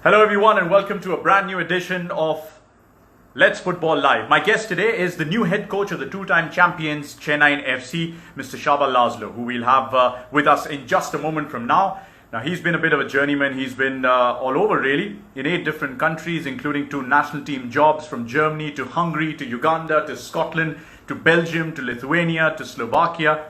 Hello everyone and welcome to a brand new edition of Let's Football Live. My guest today is the new head coach of the two-time champions Chennaiyin FC, Mr. Csaba Laszlo, who we'll have with us in just a moment from now. Now he's been a bit of a journeyman. He's been all over really, in 8 different countries, including 2 national team jobs from Germany to Hungary to Uganda to Scotland to Belgium to Lithuania to Slovakia.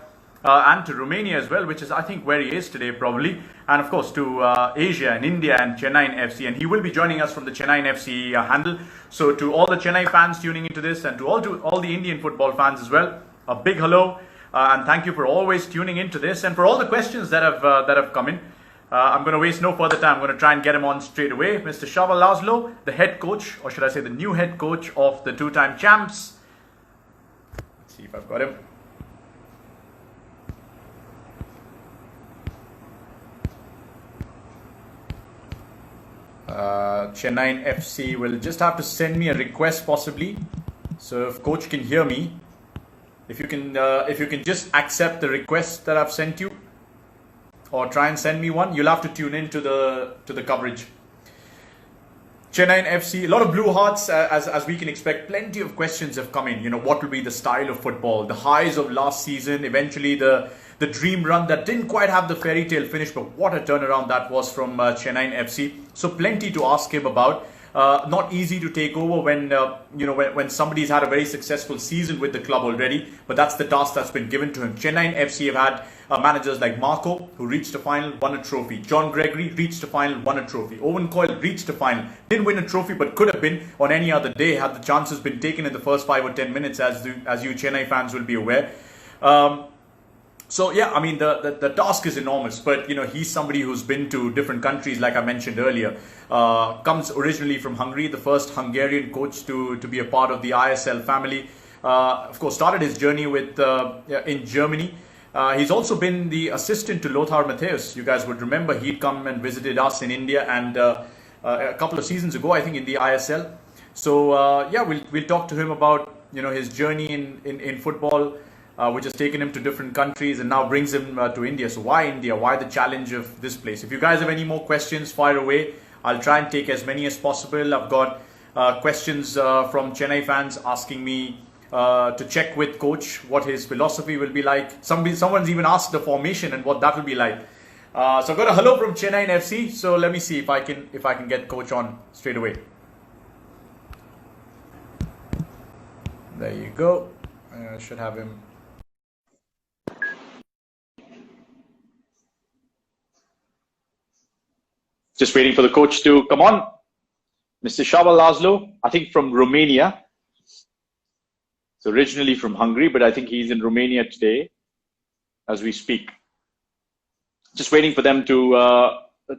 And to Romania as well, which is I think where he is today probably, and of course to Asia and India and Chennaiyin FC, and he will be joining us from the Chennaiyin FC handle. So to all the Chennai fans tuning into this, and to all the Indian football fans as well, a big hello and thank you for always tuning into this, and for all the questions that have come in. I'm going to waste no further time. I'm going to try and get him on straight away. Mr. Csaba Laszlo, the head coach, or should I say the new head coach of the two-time champs. Let's see if I've got him. Chennaiyin FC will just have to send me a request possibly. So if coach can hear me, if you can just accept the request that I've sent you, or try and send me one, you'll have to tune in to the coverage. Chennaiyin FC, a lot of blue hearts as we can expect. Plenty of questions have come in. You know, what will be the style of football? The highs of last season, eventually the dream run that didn't quite have the fairy tale finish, but what a turnaround that was from Chennaiyin FC. So plenty to ask him about. Not easy to take over when somebody's had a very successful season with the club already, but that's the task that's been given to him. Chennaiyin FC have had managers like Marco, who reached a final, won a trophy. John Gregory reached a final, won a trophy. Owen Coyle reached a final, didn't win a trophy, but could have been on any other day had the chances been taken in the first 5 or 10 minutes, as you Chennai fans will be aware. So yeah, I mean the task is enormous, but you know, he's somebody who's been to different countries, like I mentioned earlier. Comes originally from Hungary, the first Hungarian coach to be a part of the ISL family. Of course, started his journey in Germany. He's also been the assistant to Lothar Matthäus. You guys would remember he'd come and visited us in India, and a couple of seasons ago, I think, in the ISL. So yeah, we'll talk to him about his journey in football. Which has taken him to different countries and now brings him to India. So why India? Why the challenge of this place? If you guys have any more questions, fire away. I'll try and take as many as possible. I've got questions from Chennai fans asking me to check with coach what his philosophy will be like. Someone's even asked the formation and what that will be like. So I've got a hello from Chennaiyin FC. So let me see if I can get coach on straight away. There you go. I should have him. Just waiting for the coach to come on. Mr. Csaba Laszlo, I think from Romania. So originally from Hungary, but I think he's in Romania today as we speak. Just waiting for them to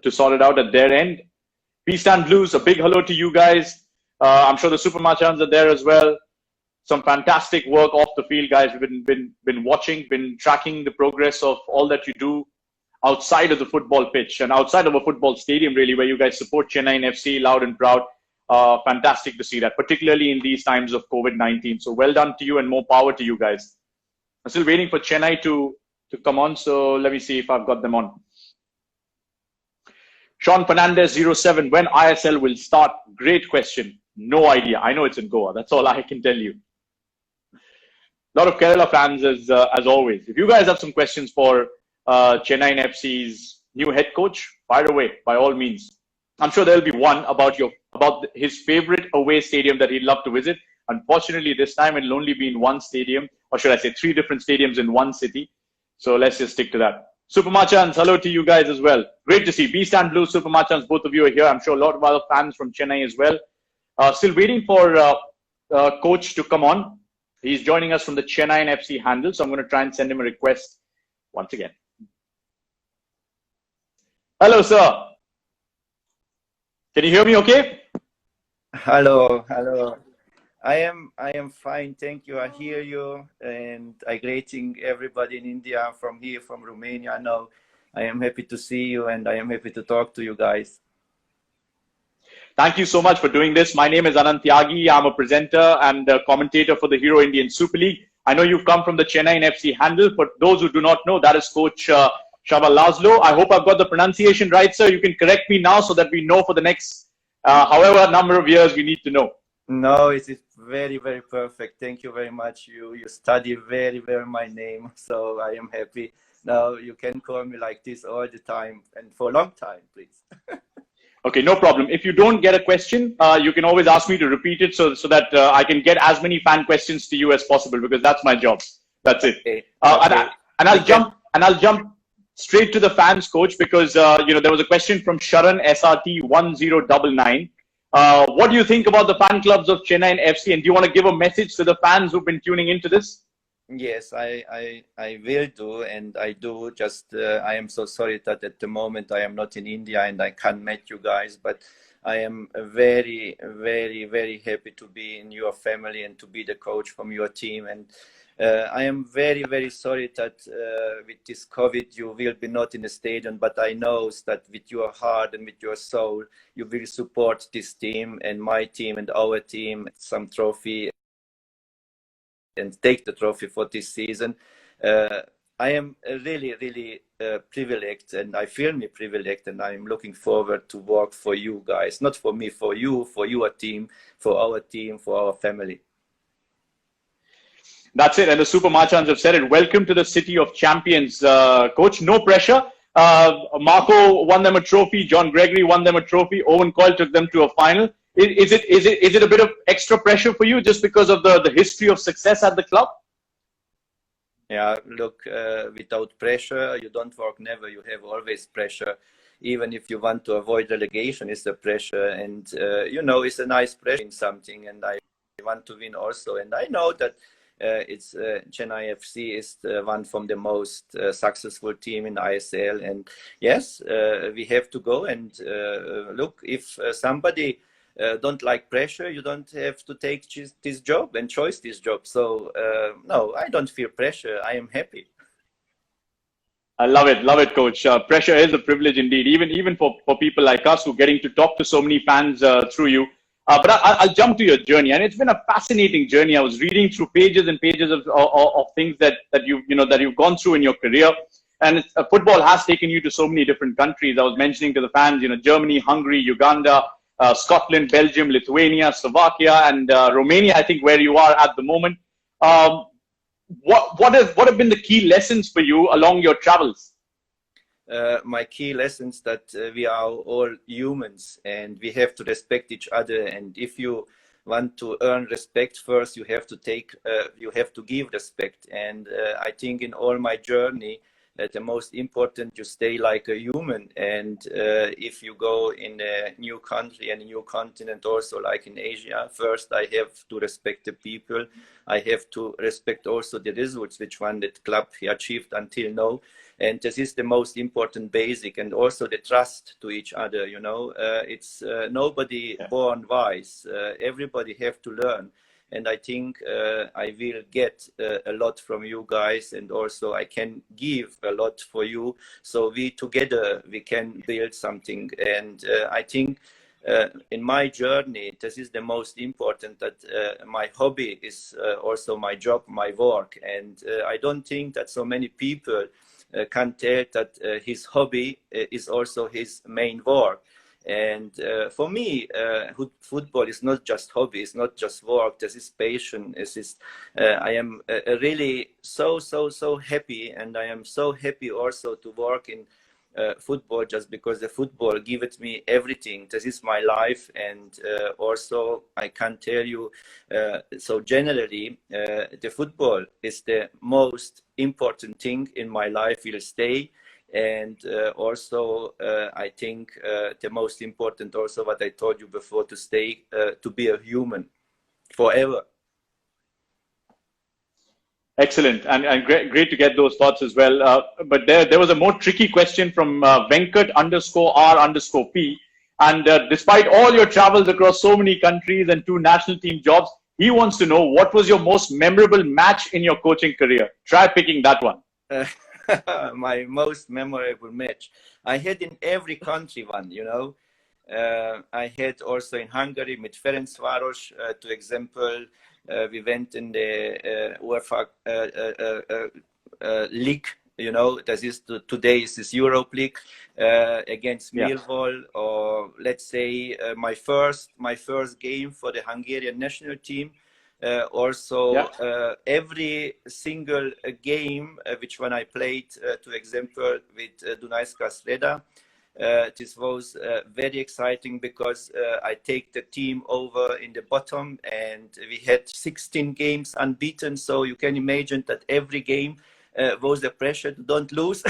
sort it out at their end. Beast and Blues, a big hello to you guys. I'm sure the Super Machans are there as well. Some fantastic work off the field, guys. We've been watching, been tracking the progress of all that you do outside of the football pitch and outside of a football stadium, really, where you guys support Chennaiyin FC loud and proud. Fantastic to see that, particularly in these times of COVID-19. So well done to you and more power to you guys. I'm still waiting for Chennai to come on, so let me see if I've got them on. Sean Fernandez 07, when ISL will start? Great question. No idea. I know it's in Goa. That's all I can tell you. A lot of Kerala fans as always. If you guys have some questions for Chennaiyin FC's new head coach, fire away by all means. I'm sure there'll be one about his favorite away stadium that he'd love to visit. Unfortunately, this time it'll only be in one stadium, or should I say 3 different stadiums in one city. So let's just stick to that. Super Machans, hello to you guys as well. Great to see. Beast and Blue, Super Machans, both of you are here. I'm sure a lot of other fans from Chennai as well. Still waiting for coach to come on. He's joining us from the Chennaiyin FC handle, so I'm going to try and send him a request once again. Hello, sir. Can you hear me okay? Hello. I am fine, thank you. I hear you, and I greeting everybody in India from here, from Romania. Now, I am happy to see you, and I am happy to talk to you guys. Thank you so much for doing this. My name is Anant Tyagi. I'm a presenter and a commentator for the Hero Indian Super League. I know you've come from the Chennaiyin FC handle. For those who do not know, that is Coach Csaba Laszlo. I hope I've got the pronunciation right, sir. You can correct me now so that we know for the next however number of years we need to know. No, it is very, very perfect. Thank you very much. You study very, very my name, so I am happy. Now you can call me like this all the time and for a long time, please. Okay, no problem. If you don't get a question, you can always ask me to repeat it so that I can get as many fan questions to you as possible, because that's my job. That's it. Okay. And I'll jump straight to the fans, coach, because there was a question from Sharan SRT 1099. What do you think about the fan clubs of Chennaiyin FC, and do you want to give a message to the fans who've been tuning into this? Yes, I will do, and I do. Just I am so sorry that at the moment I am not in India and I can't meet you guys, but I am very, very, very happy to be in your family and to be the coach from your team. And I am very, very sorry that with this COVID you will be not in the stadium, but I know that with your heart and with your soul you will support this team and my team and our team, some trophy, and take the trophy for this season. I am really, really privileged, and I feel me privileged, and I'm looking forward to work for you guys, not for me, for you, for your team, for our family. That's it. And the Super Machans have said it. Welcome to the city of champions, coach. No pressure. Marco won them a trophy. John Gregory won them a trophy. Owen Coyle took them to a final. Is it a bit of extra pressure for you just because of the history of success at the club? Yeah, look, without pressure, you don't work never. You have always pressure. Even if you want to avoid relegation, it's a pressure. And, it's a nice pressure in something. And I want to win also. And I know that it's Chennai FC is one from the most successful team in ISL. And yes, we have to go and look, if somebody don't like pressure, you don't have to take this job and choose this job. So no, I don't feel pressure. I am happy. I love it, coach. Pressure is a privilege indeed, even for people like us who are getting to talk to so many fans through you. But I'll jump to your journey, and it's been a fascinating journey. I was reading through pages and pages of things that you've gone through in your career, and football has taken you to so many different countries. I was mentioning to the fans, Germany, Hungary, Uganda, Scotland, Belgium, Lithuania, Slovakia, and Romania, I think, where you are at the moment. What have been the key lessons for you along your travels? My key lessons that we are all humans and we have to respect each other. And if you want to earn respect, first you have to give respect. And I think in all my journey, the most important, you stay like a human. And if you go in a new country and a new continent, also like in Asia, first I have to respect the people. I have to respect also the results which one that club achieved until now. And this is the most important basic, and also the trust to each other. It's nobody born wise. Everybody have to learn. And I think I will get a lot from you guys, and also I can give a lot for you. So we together, we can build something. And I think in my journey, this is the most important, that my hobby is also my job, my work. And I don't think that so many people can tell that his hobby is also his main work. And for me, football is not just hobby, it's not just work, this is passion. I am really so happy, and I am so happy also to work in football, just because the football gives me everything. This is my life. And also I can tell you, so generally, the football is the most important thing in my life, will stay. And also I think the most important also what I told you before, to stay to be a human forever. Excellent, and great to get those thoughts as well. But there was a more tricky question from Venkat_R_P, and despite all your travels across so many countries and 2 national team jobs, he wants to know, what was your most memorable match in your coaching career? Try picking that one. My most memorable match, I had in every country one. I had also in Hungary with Ferencváros, to example. We went in the UEFA league you know, that is today is this Europe League against Millwall, or let's say my first game for the Hungarian national team. Every single game which one I played, to example, with Dunajska Sreda, this was very exciting because I take the team over in the bottom, and we had 16 games unbeaten. So you can imagine that every game was the pressure to don't lose.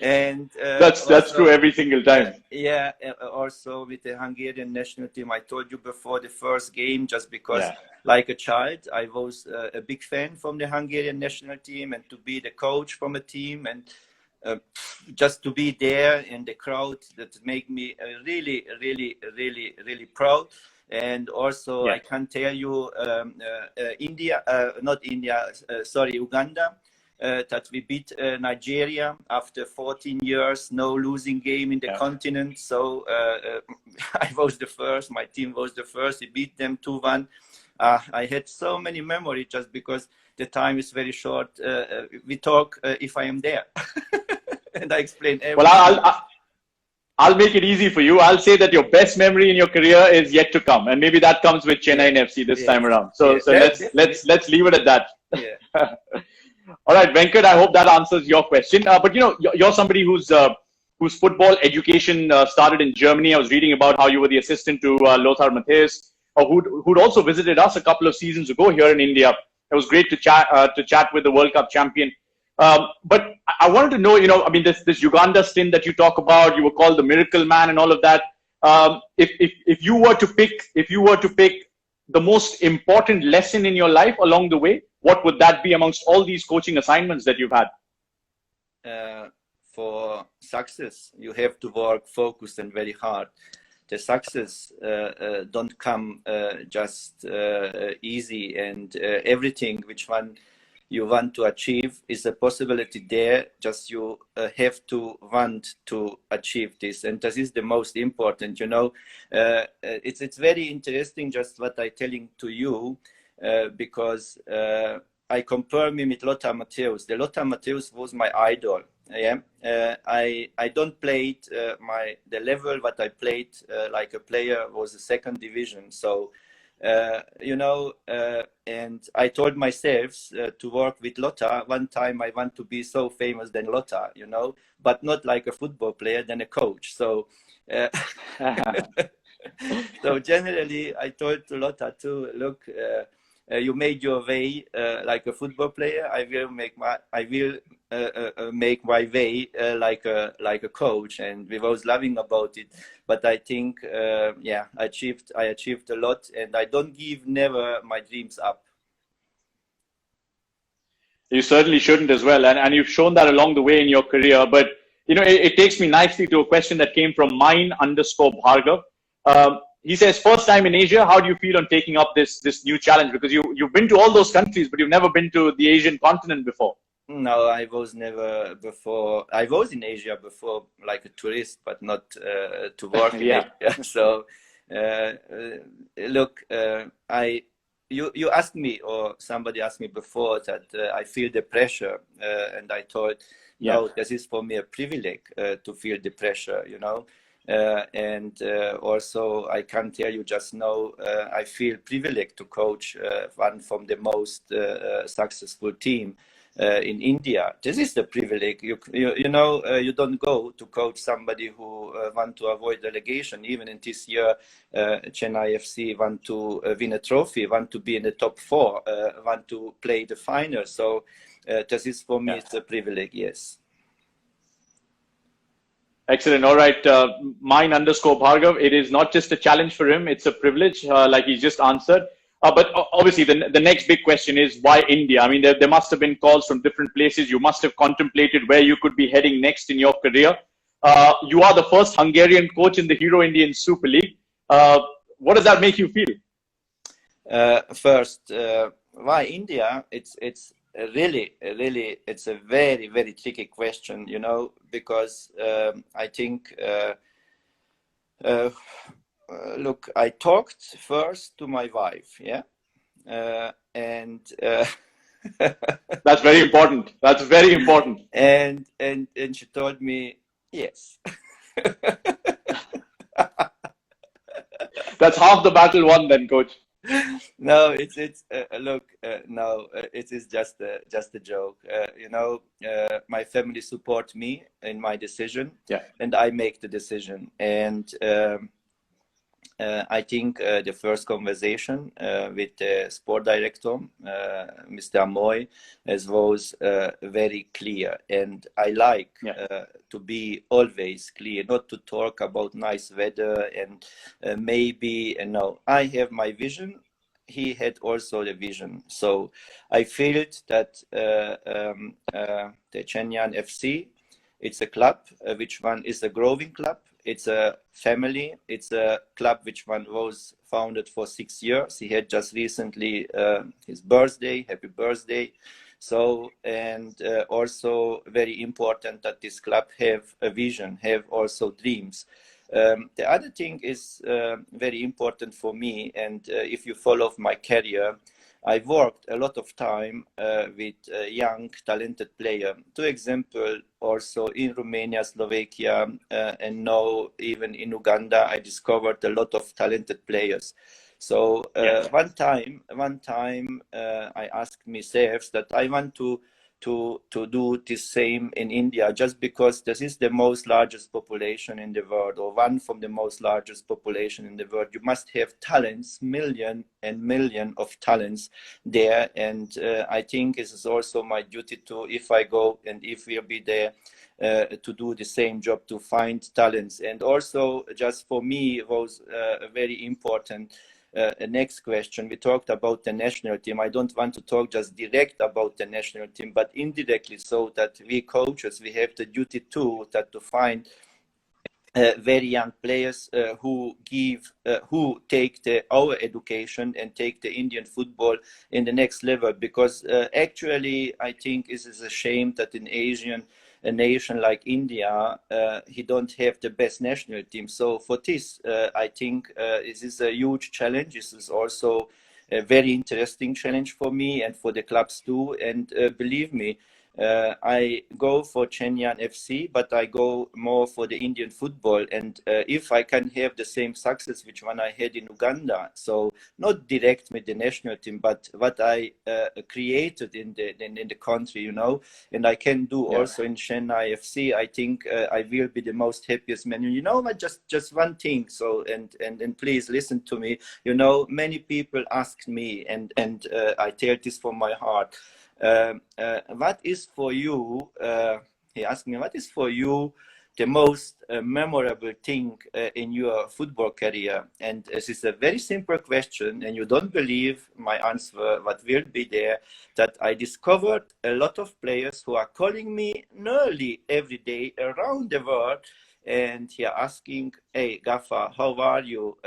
And that's true every single time. Also with the Hungarian national team, I told you before, the first game, just because like a child I was a big fan from the Hungarian national team, and to be the coach from a team, and just to be there in the crowd, that make me really proud. And also I can tell you Uganda, that we beat Nigeria after 14 years, no losing game in the continent. So I was the first, my team was the first, we beat them 2-1. I had so many memories, just because the time is very short. We talk if I am there. And I explain everything. Well, I'll make it easy for you. I'll say that your best memory in your career is yet to come, and maybe that comes with Chennaiyin FC this time around. So let's leave it at that. All right, Venkat, I hope that answers your question. But you know, you're somebody whose football education started in Germany. I was reading about how you were the assistant to Lothar Matthäus, who'd also visited us a couple of seasons ago here in India. It was great to chat with the World Cup champion. But I wanted to know, you know, I mean, this Uganda stint that you talk about, you were called the Miracle Man and all of that. If you were to pick the most important lesson in your life along the way, what would that be amongst all these coaching assignments that you've had? For success, you have to work focused and very hard. The success don't come just easy, and everything which one you want to achieve is a possibility there. Just you have to want to achieve this, and this is the most important. You know, it's very interesting just what I telling to you, because I compare me with Lothar Matthäus. The Lothar Matthäus was my idol. I don't play the level what I played like a player was the second division. So you know, and I told myself to work with Lothar. One time I want to be so famous than Lothar, you know, but not like a football player, than a coach. So so generally I told to Lothar to look, you made your way like a football player. I will make my way like a coach, and we was loving about it. But I think I achieved a lot, and I don't give never my dreams up. You certainly shouldn't as well, and you've shown that along the way in your career. But you know, it takes me nicely to a question that came from mine_Bhargav. He says, first time in Asia, how do you feel on taking up this new challenge? Because you've been to all those countries, but you've never been to the Asian continent before. No, I was never before. I was in Asia before, like a tourist, but not to work in Asia. So, look, you asked me, or somebody asked me before, that I feel the pressure, and I thought, no, this is for me a privilege to feel the pressure, you know. And also I can tell you just now, I feel privileged to coach one from the most successful team in India. This is the privilege. You know, you don't go to coach somebody who want to avoid relegation. Even in this year, Chennai FC want to win a trophy, want to be in the top 4, want to play the final. So this is for me, it's a privilege, yes. Excellent. All right. Mine_Bhargav. It is not just a challenge for him. It's a privilege, like he just answered. But obviously, the next big question is, why India? I mean, there must have been calls from different places. You must have contemplated where you could be heading next in your career. You are the first Hungarian coach in the Hero Indian Super League. What does that make you feel? First, why India? It's really, it's a very, very tricky question, you know, because I think, look, I talked first to my wife, and That's very important. That's very important. And she told me, yes. That's half the battle won then, coach. No, it's look, no, it is just a joke. My family support me in my decision, yeah, and I make the decision. And I think the first conversation with the sport director, Mr. Amoy, was very clear. And I like to be always clear, not to talk about nice weather and maybe, no, I have my vision. He had also the vision. So I felt that the Chennaiyin FC, it's a club which one is a growing club. It's a family. It's a club which one was founded for 6 years. He had just recently his birthday. Happy birthday. So, and also very important that this club have a vision, have also dreams. The other thing is very important for me, and if you follow my career, I worked a lot of time with young, talented players. To example, also in Romania, Slovakia, and now even in Uganda, I discovered a lot of talented players. So one time, I asked myself that I want to do the same in India, just because this is the most largest population in the world, or one from the most largest population in the world. You must have talents, million and million of talents there. And I think it is also my duty to, if I go and if we'll be there, to do the same job, to find talents. And also, just for me, it was very important. Next question, we talked about the national team. I don't want to talk just direct about the national team, but indirectly, so that we coaches, we have the duty too, that to find very young players who take our education and take the Indian football in the next level. Because actually, I think it is a shame that in a nation like India, he don't have the best national team. So for this, I think this is a huge challenge. This is also a very interesting challenge for me and for the clubs too. And believe me, I go for Chennaiyin FC, but I go more for the Indian football. And if I can have the same success which one I had in Uganda, so not direct with the national team, but what I created in the country, and I can do also in Chennai FC, I think I will be the most happiest man. But just one thing. So and please listen to me. Many people ask me, and I tell this from my heart. What is for you, he asked me, what is for you the most memorable thing in your football career? And this is a very simple question, and you don't believe my answer, what will be there, that I discovered a lot of players who are calling me nearly every day around the world, and he are asking, hey, Gaffer, how are you?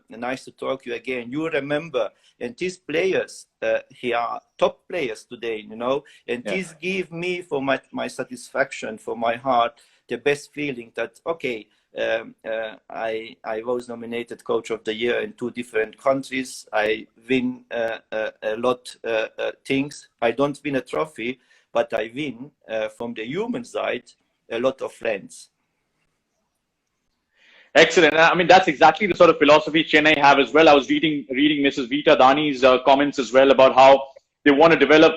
Nice to talk to you again. You remember, and these players, he are top players today, and this give me, for my satisfaction, for my heart, the best feeling that, okay, I was nominated Coach of the Year in 2 different countries. I win a lot things. I don't win a trophy, but I win from the human side a lot of friends. Excellent. I mean, that's exactly the sort of philosophy Chennai have as well. I was reading Mrs. Vita Dani's comments as well about how they want to develop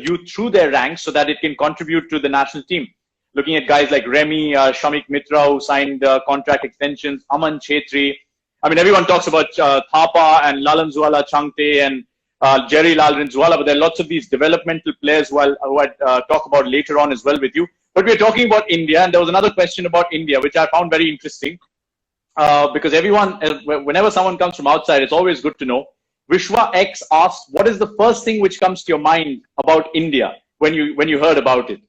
youth through their ranks so that it can contribute to the national team. Looking at guys like Remy, Shamik Mitra, who signed contract extensions, Aman Chetri. I mean, everyone talks about Thapa and Lalanzuala Changte and Jerry Lalrinzuala, but there are lots of these developmental players who I'll talk about later on as well with you. But we're talking about India, and there was another question about India, which I found very interesting, because whenever someone comes from outside, it's always good to know. Vishwa X asked, what is the first thing which comes to your mind about India when you heard about it?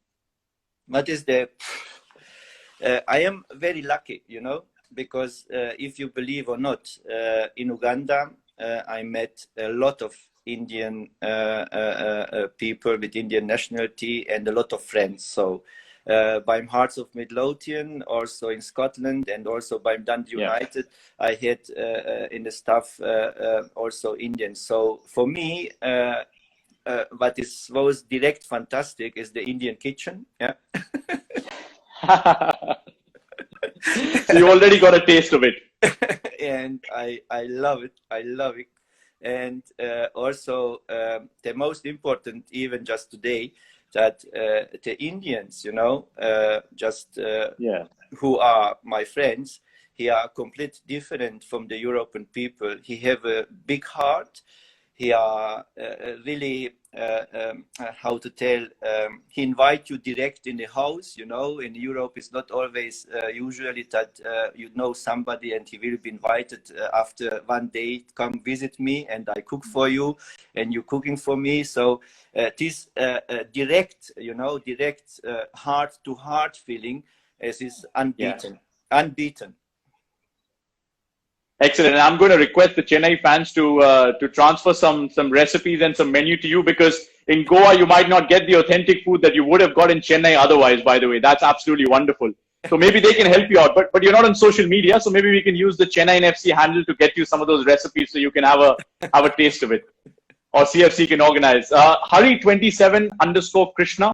What is I am very lucky, because if you believe or not, in Uganda, I met a lot of Indian people with Indian nationality and a lot of friends. So beim Hearts of Midlothian, also in Scotland, and also beim Dundee United, I had in the staff also Indians. So for me, what was direct fantastic is the Indian kitchen. Yeah. So you already got a taste of it. And I love it. I love it. And also the most important, even just today, that the Indians, you know, who are my friends, he are completely different from the European people. He have a big heart. He are really how to tell. He invite you direct in the house. You know, in Europe, it's not always usually that you know somebody and he will be invited after one day. Come visit me and I cook for you, and you cooking for me. So this direct, you know, direct heart to heart feeling is unbeaten. Unbeaten. Excellent. And I'm going to request the Chennai fans to transfer some recipes and some menu to you, because in Goa you might not get the authentic food that you would have got in Chennai otherwise. By the way, that's absolutely wonderful. So maybe they can help you out. But you're not on social media, so maybe we can use the Chennaiyin FC handle to get you some of those recipes so you can have a taste of it, or CFC can organize. Hari27_Krishna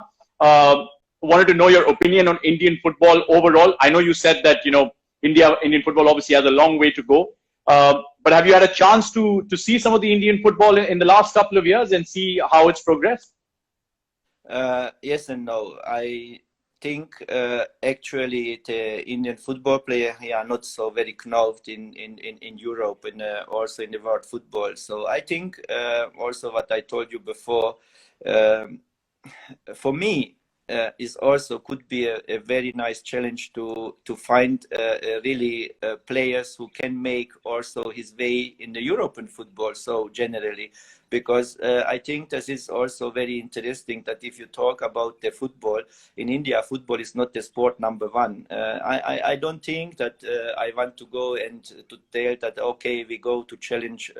wanted to know your opinion on Indian football overall. I know you said that, you know, Indian football obviously has a long way to go. But have you had a chance to see some of the Indian football in the last couple of years and see how it's progressed? Yes and no. I think actually the Indian football player here are not so very knowledge in Europe and also in the world football. So I think also what I told you before, for me, is also could be a very nice challenge to find really players who can make also his way in the European football. So generally, because I think this is also very interesting that if you talk about the football in India, football is not the sport number one. I don't think that I want to go and to tell that okay, we go to challenge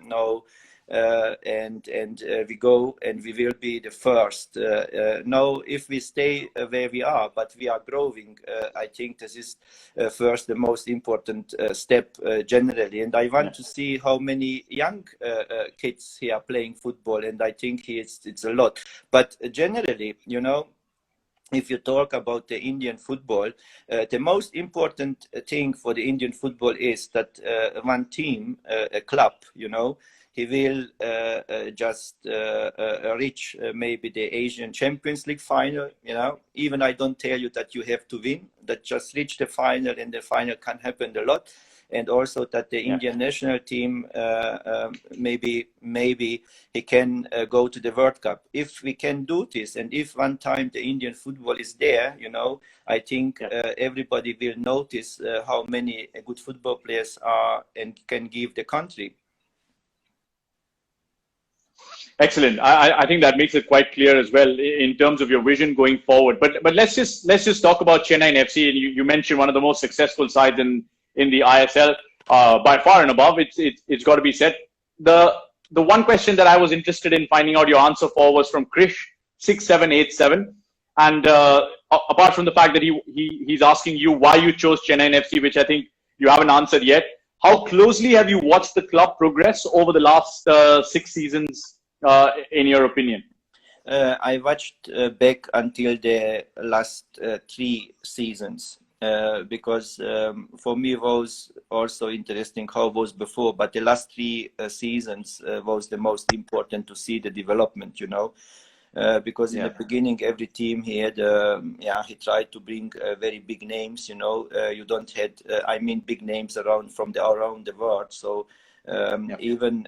no. And we go and we will be the first. Now, if we stay where we are, but we are growing, I think this is first the most important step generally. And I want to see how many young kids here are playing football, and I think it's a lot. But generally, you know, if you talk about the Indian football, the most important thing for the Indian football is that one team, a club, you know, he will just reach maybe the Asian Champions League final, you know. Even I don't tell you that you have to win, that just reach the final, and the final can happen a lot. And also that the Indian national team, maybe he can go to the World Cup. If we can do this, and if one time the Indian football is there, you know, I think everybody will notice how many good football players are and can give the country. Excellent. I think that makes it quite clear as well in terms of your vision going forward. But let's just talk about Chennaiyin FC. And you mentioned one of the most successful sides in the ISL by far and above. It's got to be said. The one question that I was interested in finding out your answer for was from Krish 6787, and apart from the fact that he's asking you why you chose Chennaiyin FC, which I think you haven't answered yet. How closely have you watched the club progress over the last 6 seasons? In your opinion? I watched back until the last 3 seasons because for me it was also interesting how it was before, but the last 3 seasons was the most important to see the development, you know. Because in the beginning, every team he had, he tried to bring very big names, you know. You don't had, I mean, big names around the world. So even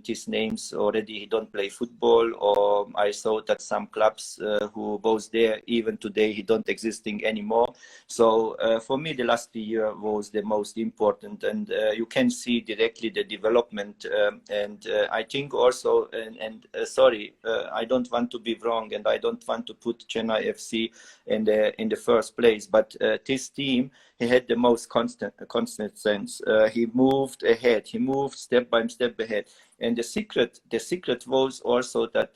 these names already he don't play football, or I saw that some clubs who was there even today he don't existing anymore. So for me the last year was the most important, and you can see directly the development, and I think also sorry, I don't want to be wrong, and I don't want to put Chennai FC in the first place, but this team, he had the most constant sense. He moved ahead. He moved step by step ahead. And the secret was also that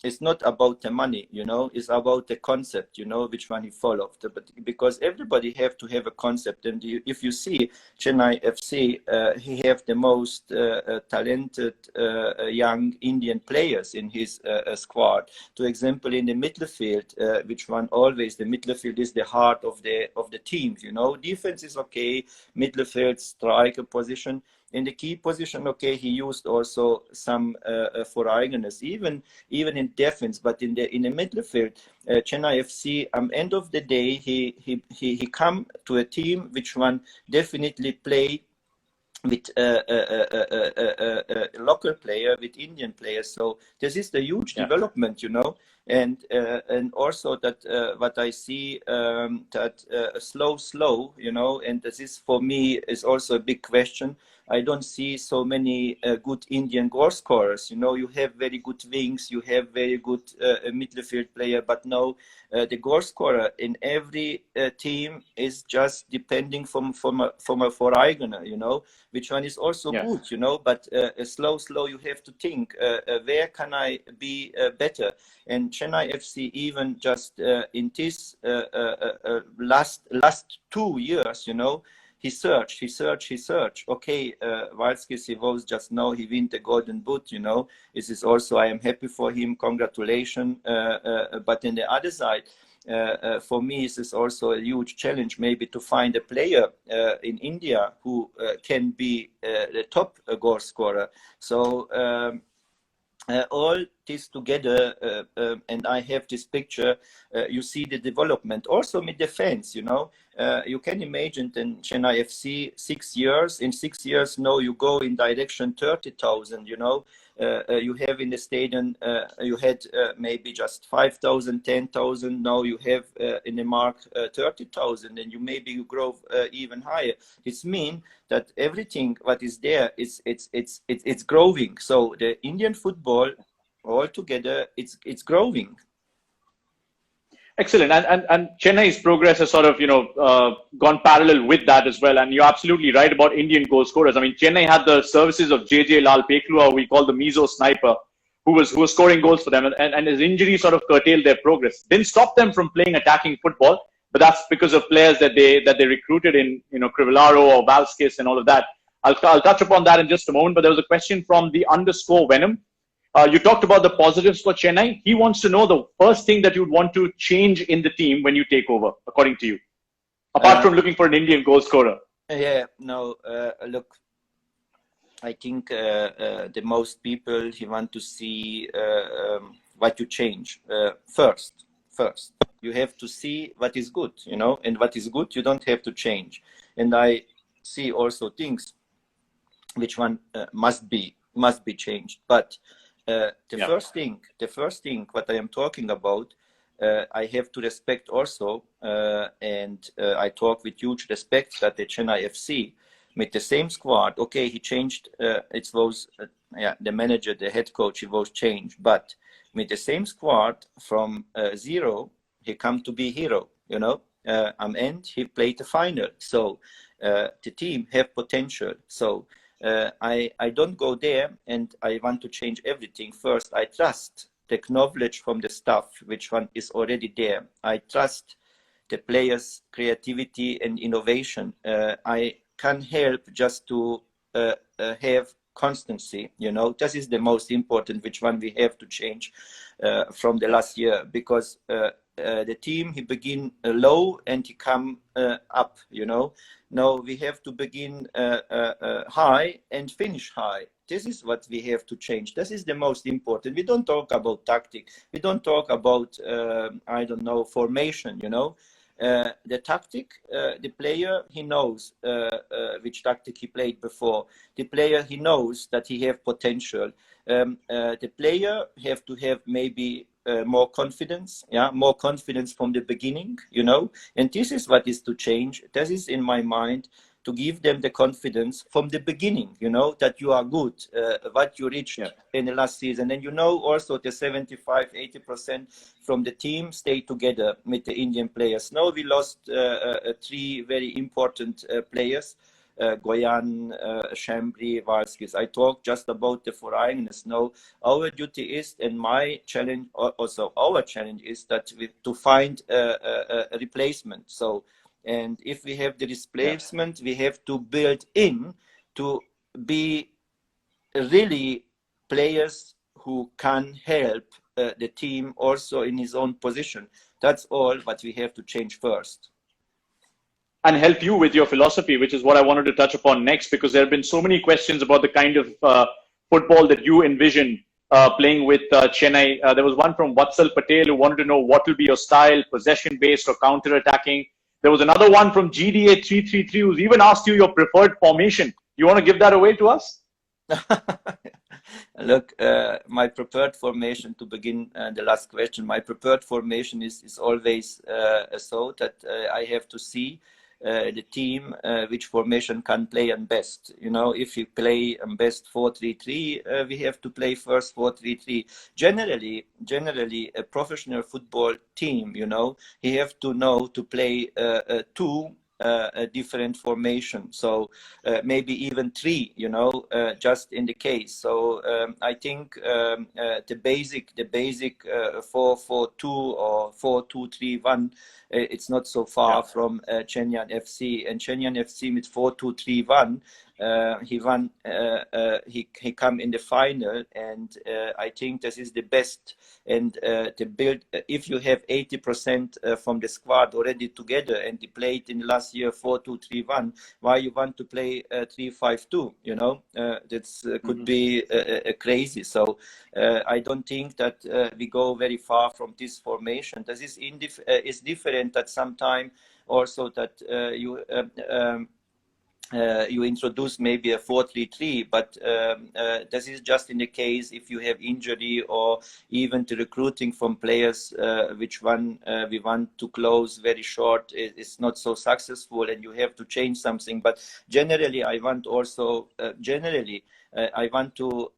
it's not about the money, you know, it's about the concept, you know, which one he followed. But because everybody have to have a concept. And if you see Chennai FC, he have the most talented young Indian players in his squad. For example, in the midfield, which one always, the midfield is the heart of the teams, you know. Defense is okay, midfield, striker position. In the key position, okay, he used also some foreigners, even in defense, but in the midfield, Chennai FC. End of the day, he come to a team which one definitely play with a local player, with Indian players. So this is the huge development, you know. And also that what I see that slow, you know, and this is for me is also a big question. I don't see so many good Indian goal scorers. You know, you have very good wings, you have very good midfield player, but no, the goal scorer in every team is just depending from a foreigner, you know, which one is also good, you know. But slow, you have to think where can I be better? And Chennai FC even just in this last 2 years, you know. He searched. Okay, Valskis, he was just now, he win the Golden Boot, you know. This is also, I am happy for him, congratulations. But on the other side, for me, this is also a huge challenge, maybe to find a player in India who can be the top goal scorer. So all this together, and I have this picture, you see the development also with defense, you know. You can imagine in Chennai FC 6 years, in 6 years now you go in direction 30,000, you know. You have in the stadium, you had maybe just 5,000, 10,000. Now you have in the mark 30,000, and you grow even higher. It means that everything what is there it's growing. So the Indian football altogether, it's growing. Excellent. And Chennai's progress has sort of, gone parallel with that as well. And you're absolutely right about Indian goal scorers. I mean, Chennai had the services of JJ Lal Peklua, we call the Mizo Sniper, who was scoring goals for them. And his injury sort of curtailed their progress. Didn't stop them from playing attacking football, but that's because of players that they recruited in, Crivellaro or Valskis and all of that. I'll touch upon that in just a moment. But there was a question from the _Venom. You talked about the positives for Chennai. He wants to know the first thing that you'd want to change in the team when you take over, according to you, apart from looking for an Indian goal scorer. Look, I think the most people, he want to see what you change. First, you have to see what is good, you know, and what is good, you don't have to change. And I see also things which one must be changed. But the first thing what I am talking about, I have to respect also, and I talk with huge respect that the Chennai FC with the same squad. Okay, he changed. It was the manager, the head coach, he was changed, but with the same squad from zero, he come to be hero. You know, and he played the final. So the team have potential. So. I don't go there and I want to change everything. First, I trust the knowledge from the staff, which one is already there. I trust the players' creativity and innovation. I can help just to have constancy, you know. This is the most important, which one we have to change from the last year, because the team, he begin low and he come up, you know. Now we have to begin high and finish high. This is what we have to change. This is the most important. We don't talk about tactic. We don't talk about, formation, you know. The tactic, the player, he knows which tactic he played before. The player, he knows that he have potential. The player have to have maybe more confidence, more confidence from the beginning, you know. And this is what is to change. This is in my mind, to give them the confidence from the beginning, you know, that you are good, what you reached in the last season. And you know also the 75-80% from the team stay together with the Indian players. Now we lost 3 very important players. Goyan, Chambly, Valskis. I talk just about the Vereins. No, our duty is, and my challenge, also our challenge is that to find a replacement. So, and if we have the replacement, we have to build in to be really players who can help the team also in his own position. That's all what we have to change first. And help you with your philosophy, which is what I wanted to touch upon next, because there have been so many questions about the kind of football that you envision playing with Chennai. There was one from Vatsal Patel who wanted to know what will be your style, possession-based or counter-attacking. There was another one from GDA 333 who's even asked you your preferred formation. You want to give that away to us? Look, my prepared formation, to begin the last question, my prepared formation is always so that I have to see the team which formation can play on best. You know, if you play on best 4-3-3, we have to play first 4-3-3. Generally a professional football team, you know, he have to know to play two a different formation, so maybe even three, you know, just in the case. So I think the basic 4-4-2 or 4-2-3-1, it's not so far from Chennaiyin FC. And Chennaiyin FC with 4-2-3-1, he come in the final, and I think this is the best. And the build, if you have 80% from the squad already together, and they played in last year 4-2-3-1, why you want to play 3-5-2? You know, that's could be crazy. So I don't think that we go very far from this formation. This is is different that sometime also that you introduce maybe a 4-3-3, but this is just in the case if you have injury, or even the recruiting from players which one we want to close very short is not so successful, and you have to change something. But generally I want also I want to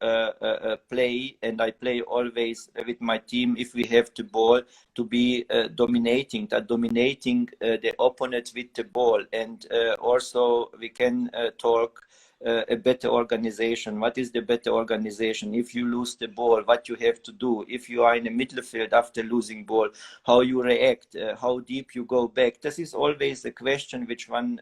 play, and I play always with my team, if we have the ball, to be dominating the opponent with the ball. And also we can talk a better organization. What is the better organization? If you lose the ball, what you have to do? If you are in the midfield after losing ball, how you react, how deep you go back? This is always a question which one,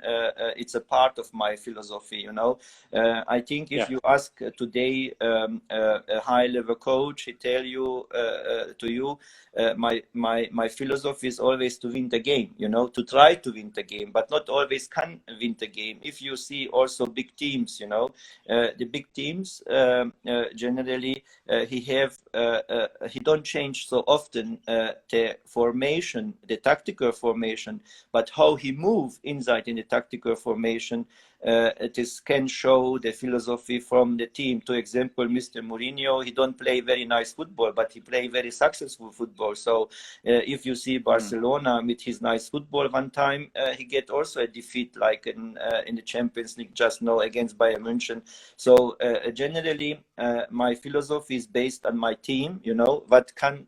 it's a part of my philosophy, you know. I think if you ask today a high level coach, he tell you my philosophy is always to win the game, you know, to try to win the game, but not always can win the game. If you see also big teams, you know, the big teams generally he don't change so often the formation, the tactical formation, but how he move inside in the tactical formation. This can show the philosophy from the team. To example, Mr. Mourinho, he don't play very nice football, but he play very successful football. So if you see Barcelona with his nice football one time, he get also a defeat like in the Champions League just now against Bayern München. So generally my philosophy is based on my team, you know, what can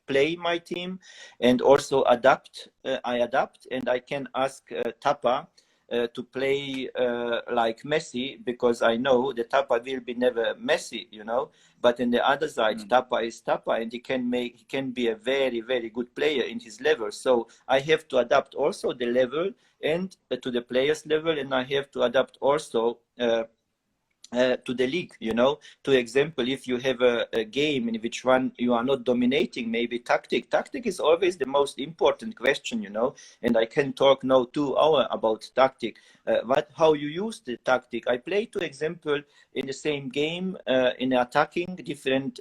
play my team, and also adapt. I adapt, and I can ask Tapa to play like Messi, because I know the Tapa will be never Messi, you know. But on the other side, Tapa is Tapa, and he can be a very, very good player in his level. So I have to adapt also the level and to the players level, and I have to adapt also to the league, you know. To example, if you have a game in which one you are not dominating, maybe tactic is always the most important question, you know. And I can talk now 2 hours about tactic, how you use the tactic. I play, to example, in the same game in attacking different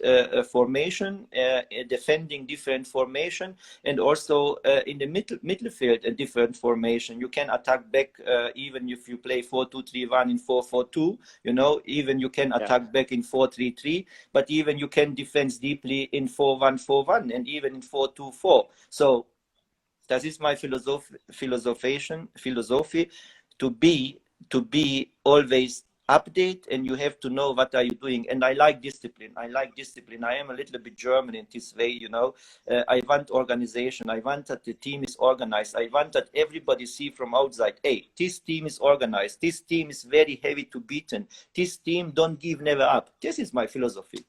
formation, defending different formation, and also in the midfield a different formation. You can attack back even if you play 4-2-3-1 in 4-4-2, you know. Even you can attack back in 4-3-3, but even you can defend deeply in 4-1-4-1, and even in 4-2-4. So that is my philosophy to be always update, and you have to know what are you doing. And I like discipline. I am a little bit German in this way, you know. I want organization. I want that the team is organized. I want that everybody see from outside, hey, this team is organized. This team is very heavy to beaten. This team don't give never up. This is my philosophy.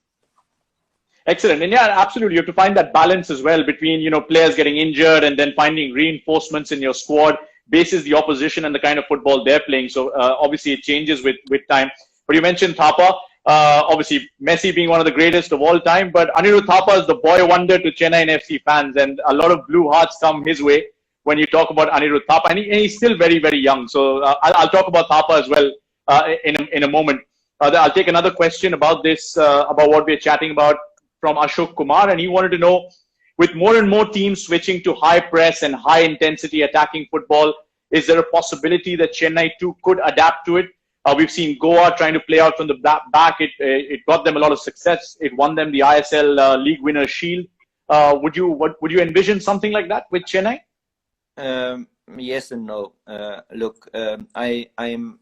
Excellent. And yeah, absolutely. You have to find that balance as well between, you know, players getting injured and then finding reinforcements in your squad basis the opposition and the kind of football they're playing. So obviously it changes with time. But you mentioned Thapa. Obviously Messi being one of the greatest of all time, but Anirudh Thapa is the boy wonder to Chennaiyin FC fans, and a lot of blue hearts come his way when you talk about Anirudh Thapa. And he's still very, very young. So I'll talk about Thapa as well in a moment. I'll take another question about this, about what we're chatting about, from Ashok Kumar, and he wanted to know, with more and more teams switching to high press and high intensity attacking football, is there a possibility that Chennai too could adapt to it? We've seen Goa trying to play out from the back. It got them a lot of success. It won them the ISL League Winners' Shield. Would you envision something like that with Chennai? Yes and no. Look, I am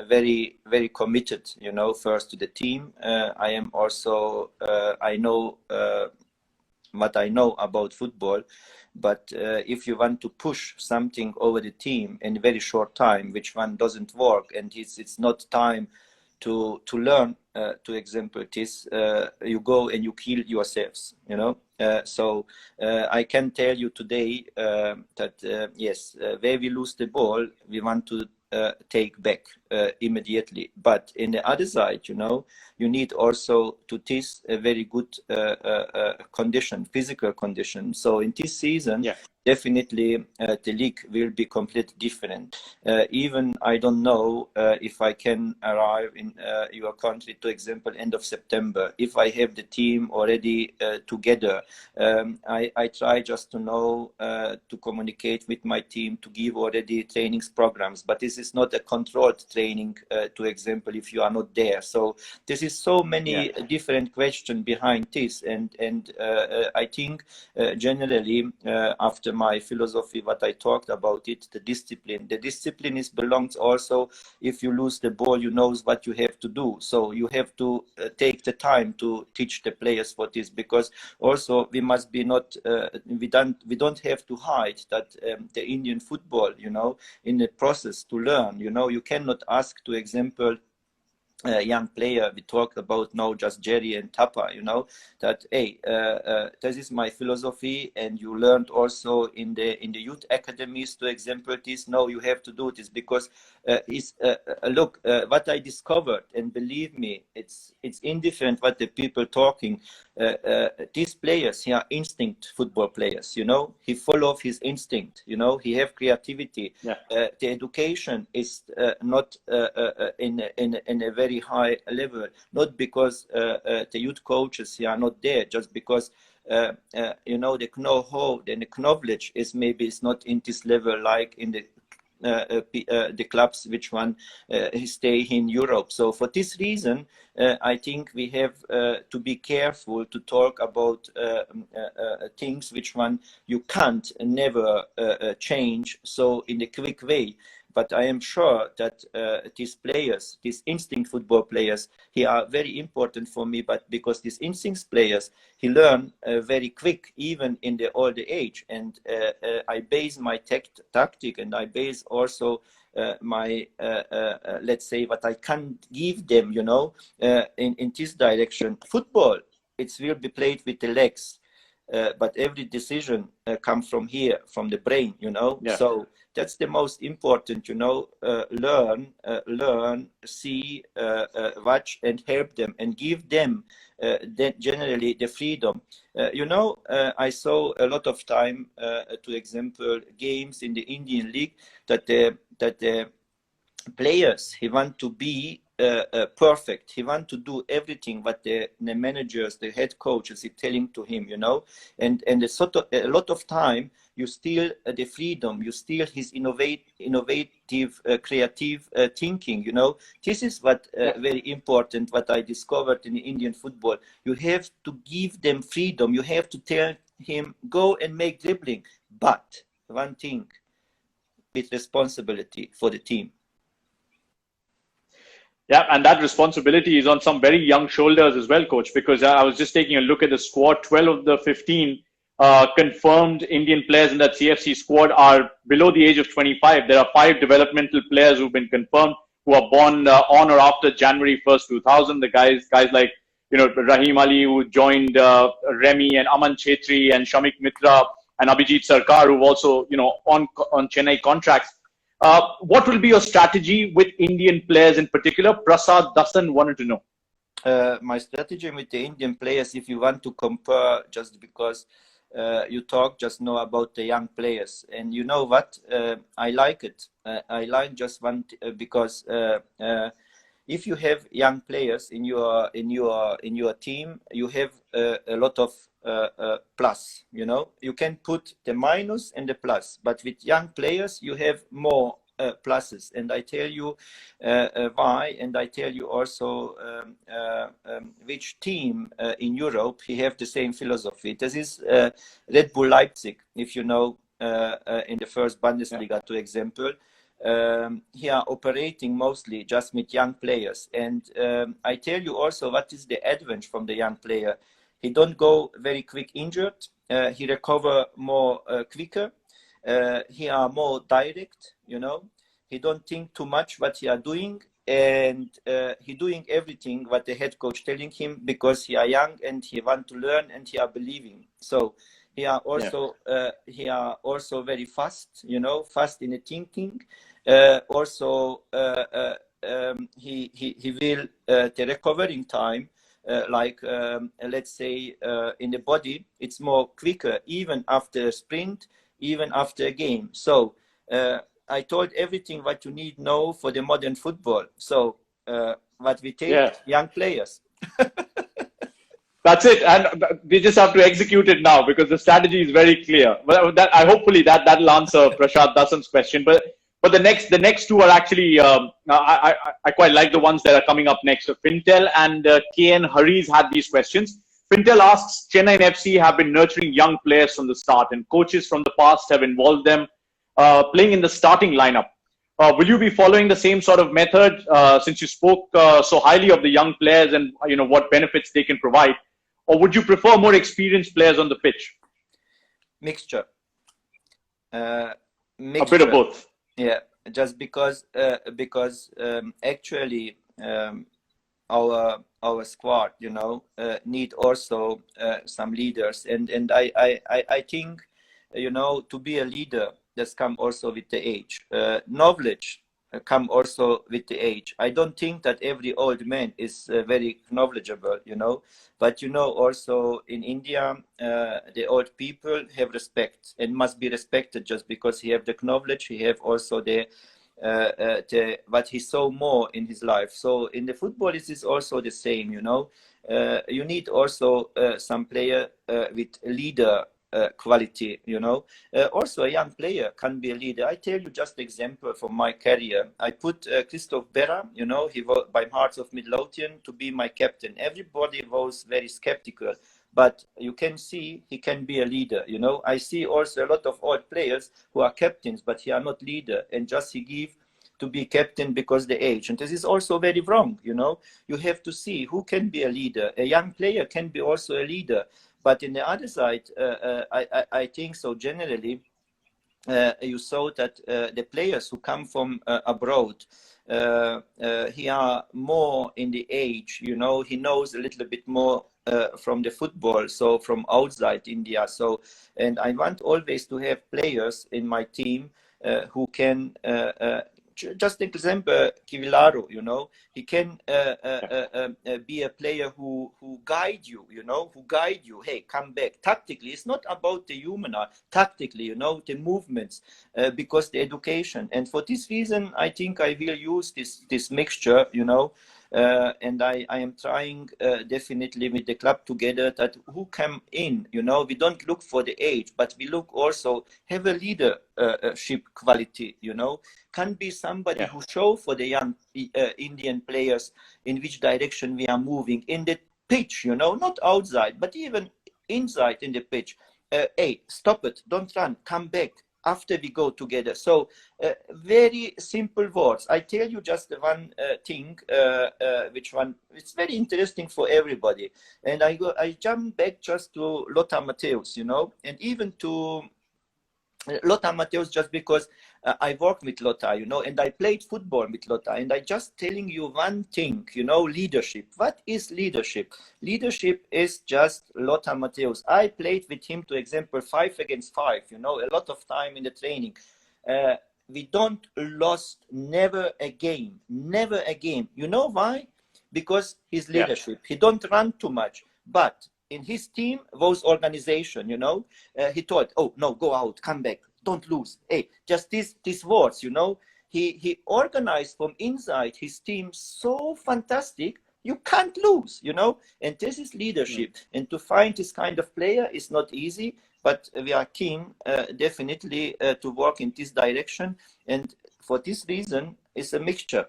very, very committed, you know, first to the team. I am also, I know what I know about football, but if you want to push something over the team in a very short time, which one doesn't work, and it's not time to learn, to example this, you go and you kill yourselves, you know. So I can tell you today that yes, where we lose the ball, we want to take back immediately. But in the other side, you know, you need also to test a very good condition, physical condition. So in this season, yeah, definitely the league will be completely different. Even I don't know if I can arrive in your country, to example, end of September. If I have the team already together, I try just to know, to communicate with my team, to give already trainings programs. But this is not a controlled training, to example, if you are not there. So this is so many different questions behind this. And I think generally, after my philosophy, what I talked about it, the discipline is belongs also. If you lose the ball, you know what you have to do. So you have to take the time to teach the players what is, because also we must be not, we don't have to hide that the Indian football, you know, in the process to learn, you know, you cannot ask, to example, young player, we talked about now, just Jerry and Tapa, you know, that hey, this is my philosophy, and you learned also in the youth academies, to example this. No, you have to do this, because look, what I discovered, and believe me, it's indifferent what the people talking. These players, he are instinct football players, you know. He follow his instinct, you know. He have creativity. Yeah. The education is not in a very high level, not because the youth coaches here are not there, just because you know, the know-how and the knowledge is maybe it's not in this level like in the clubs which one stay in Europe. So for this reason, I think we have to be careful to talk about things which one you can't never change so in a quick way. But I am sure that these players, these instinct football players, he are very important for me. But because these instinct players, he learn very quick, even in the older age. And I base my tactic, and I base also my, let's say, what I can give them, you know, in this direction. Football, it will be played with the legs. But every decision comes from here, from the brain, you know. Yeah. So that's the most important, you know. Learn, see, watch, and help them, and give them generally the freedom. You know, I saw a lot of time, to example, games in the Indian League that the players, he want to be perfect. He want to do everything what the managers, the head coaches, is telling to him, you know. And a lot of time you steal the freedom, you steal his innovative, creative thinking, you know. This is what very important, what I discovered in Indian football. You have to give them freedom. You have to tell him, go and make dribbling. But one thing, with responsibility for the team. Yeah, and that responsibility is on some very young shoulders as well, coach, because I was just taking a look at the squad. 12 of the 15 confirmed Indian players in that CFC squad are below the age of 25. There are 5 developmental players who've been confirmed who are born on or after January 1st, 2000. The guys like, Rahim Ali, who joined Remy, and Aman Chetri and Shamik Mitra and Abhijit Sarkar, who've also, on Chennai contracts. What will be your strategy with Indian players in particular? Prasad Dasan wanted to know. My strategy with the Indian players, if you want to compare, just because you talk just now about the young players, and you know what, I like it. I like just one because if you have young players in your team, you have a lot of plus. You can put the minus and the plus, but with young players you have more pluses, and I tell you why, and I tell you also which team in Europe he have the same philosophy. This is Red Bull Leipzig, if you know, in the first Bundesliga, to example. He are operating mostly just with young players, and I tell you also what is the advantage from the young player. He don't go very quick injured. He recover more quicker. He are more direct. He don't think too much what he are doing, and he doing everything what the head coach telling him, because he are young and he want to learn and he are believing. So he are also very fast. Fast in the thinking. Also, he will the recovering time. Let's say in the body, it's more quicker, even after a sprint, even after a game. So I told everything what you need know for the modern football. So what we take, young players. That's it, and we just have to execute it now because the strategy is very clear. But hopefully that'll answer Prasad Dasan's question. But the next two are actually I quite like the ones that are coming up next. So Fintel and KN Hari's had these questions. Fintel asks, Chennaiyin FC have been nurturing young players from the start, and coaches from the past have involved them playing in the starting lineup. Will you be following the same sort of method since you spoke so highly of the young players and what benefits they can provide? Or would you prefer more experienced players on the pitch? Mixture. A bit of both. Yeah, just because actually our squad, need also some leaders, and I think to be a leader, that's come also with the age. Knowledge come also with the age. I don't think that every old man is very knowledgeable, but also in India, the old people have respect and must be respected just because he have the knowledge. He have also the what he saw more in his life. So in the football, it is also the same. You need also some player with leader quality. Also a young player can be a leader. I tell you just example from my career. I put Christoph Berra, he was by Hearts of Midlothian to be my captain. Everybody was very skeptical, but you can see he can be a leader. I see also a lot of old players who are captains, but he are not leader, and just he give to be captain because the age. And this is also very wrong. You have to see who can be a leader. A young player can be also a leader. But in the other side, I think so generally, you saw that the players who come from abroad, he are more in the age, he knows a little bit more from the football, so from outside India. So, and I want always to have players in my team who can just example, Kivilaro, he can be a player who guide you, who guide you. Hey, come back. Tactically, it's not about the human art. Tactically, the movements, because the education. And for this reason, I think I will use this mixture, and I am trying definitely with the club together that who come in, we don't look for the age, but we look also have a leadership quality, can be somebody who show for the young Indian players in which direction we are moving in the pitch, not outside, but even inside in the pitch. Hey, stop it, don't run, come back. after we go together. So very simple words. I tell you just one thing, which one, it's very interesting for everybody. And I jump back just to Lothar Matthäus, you know, and even to Lothar Matthäus, just because I worked with Lothar, you know, and I played football with Lothar, and I just telling you one thing, you know, leadership. What is leadership? Leadership is just Lothar Matthäus. I played with him, to example, 5 against 5, you know, a lot of time in the training. We don't lost never a game. You know why? Because his leadership. He don't run too much, but in his team was organization, you know. He thought, oh no, go out, come back, don't lose. Hey, just these words, you know. He organized from inside his team so fantastic, you can't lose, you know. And this is leadership. And to find this kind of player is not easy, but we are keen definitely to work in this direction. And for this reason, it's a mixture.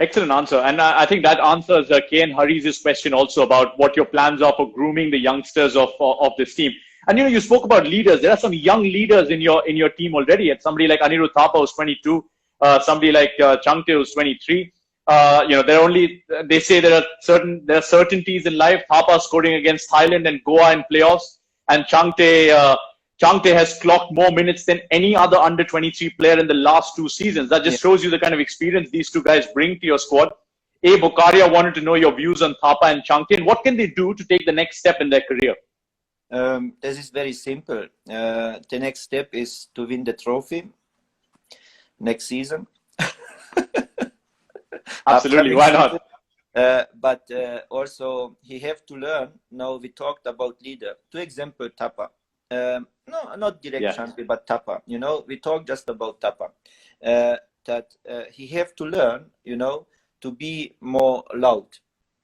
Excellent answer. And I think that answers K.N. Harry's question also about what your plans are for grooming the youngsters of this team. And, you know, you spoke about leaders. There are some young leaders in your team already. And somebody like Anirudh Thapa who's 22, somebody like Changte who's 23. You know, they say there are certainties in life. Thapa scoring against Thailand and Goa in playoffs. And Changte has clocked more minutes than any other under-23 player in the last 2 seasons. That just shows you the kind of experience these two guys bring to your squad. Bokaria wanted to know your views on Thapa and Changte, and what can they do to take the next step in their career? This is very simple. The next step is to win the trophy next season. Absolutely, why not? But also he have to learn. Now we talked about leader. To example, Thapa. No, not direct champion, but Thapa. You know, we talk just about Thapa. That he have to learn, you know, to be more loud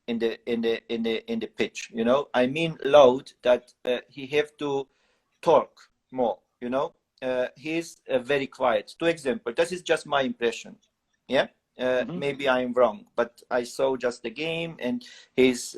in the pitch. You know, I mean loud. That he have to talk more. You know, he's very quiet. To example, this is just my impression. Yeah. Maybe I'm wrong, but I saw just the game and his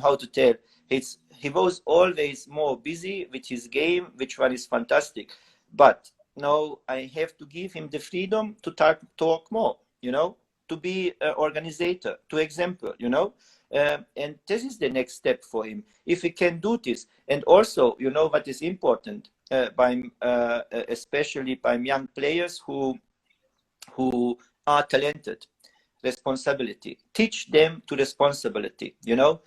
how to tell. He was always more busy with his game, which one is fantastic. But now I have to give him the freedom to talk more, you know, to be an organizer, to example, you know. And this is the next step for him. If he can do this. And also, you know, what is important, especially by young players who are talented, responsibility. Teach them to responsibility, you know.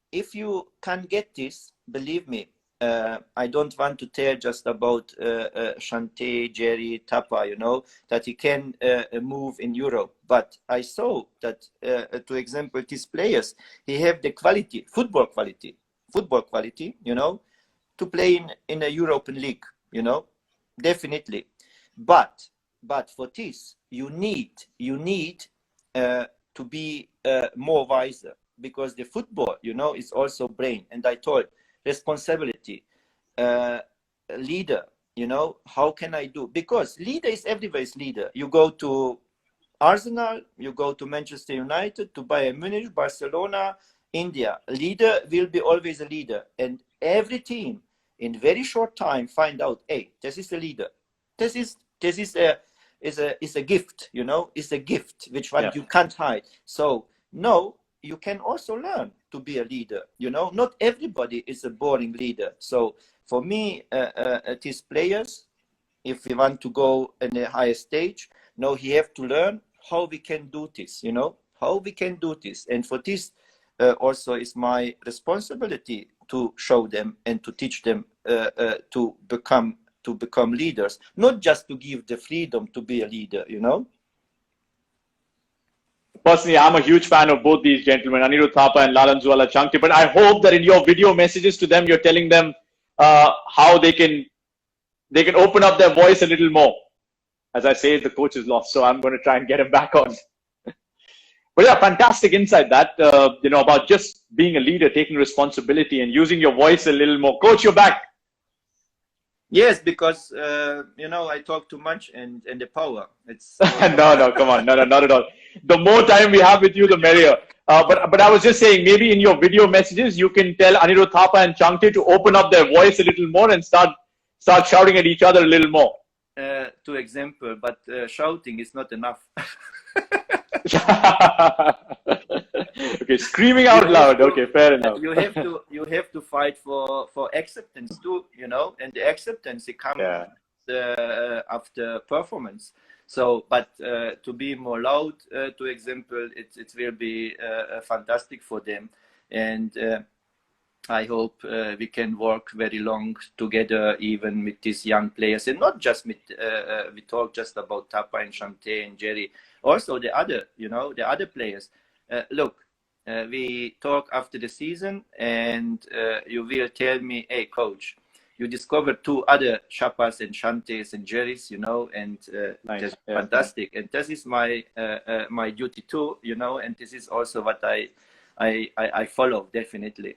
If you can get this, believe me, I don't want to tell just about Changte, Jerry, Thapa, you know, that he can move in Europe. But I saw that, to example, these players, he have the quality, football quality, you know, to play in a European league, you know, definitely. But for this, you need to be more wiser. Because the football, you know, is also brain. And I told responsibility, leader, you know, how can I do? Because leader is everybody's leader. You go to Arsenal, you go to Manchester United, to Bayern Munich, Barcelona, India. Leader will be always a leader. And every team in very short time find out, hey, this is the leader. This is a gift, you know, it's a gift, which one you can't hide. So no, you can also learn to be a leader, you know. Not everybody is a boring leader. So for me, these players, if we want to go in a higher stage, no, he have to learn how we can do this, you know, how we can do this. And for this also is my responsibility to show them and to teach them to become leaders, not just to give the freedom to be a leader, you know. Personally, I'm a huge fan of both these gentlemen, Anirudh Thapa and Lalanzuala Changte. But I hope that in your video messages to them, you're telling them how they can open up their voice a little more. As I say, the coach is lost, so I'm going to try and get him back on. But yeah, fantastic insight that, you know, about just being a leader, taking responsibility and using your voice a little more. Coach, you're back. Yes, because I talk too much and the power. It's No, come on, no, not at all. The more time we have with you, the merrier. But I was just saying, maybe in your video messages, you can tell Anirudh Thapa and Changte to open up their voice a little more and start shouting at each other a little more. To example, but shouting is not enough. Okay, screaming out loud. Okay, fair enough. You have to fight for acceptance too, and the acceptance it comes after performance. So, but to be more loud, to example, it will be fantastic for them, and I hope we can work very long together, even with these young players, and not just with we talk just about Tapa and Chante and Jerry, also the other players. Look, we talk after the season, and you will tell me, hey, coach, you discovered 2 other Chapas and Chantes and Jerrys, and nice. That's fantastic. And this is my my duty too, and this is also what I follow definitely.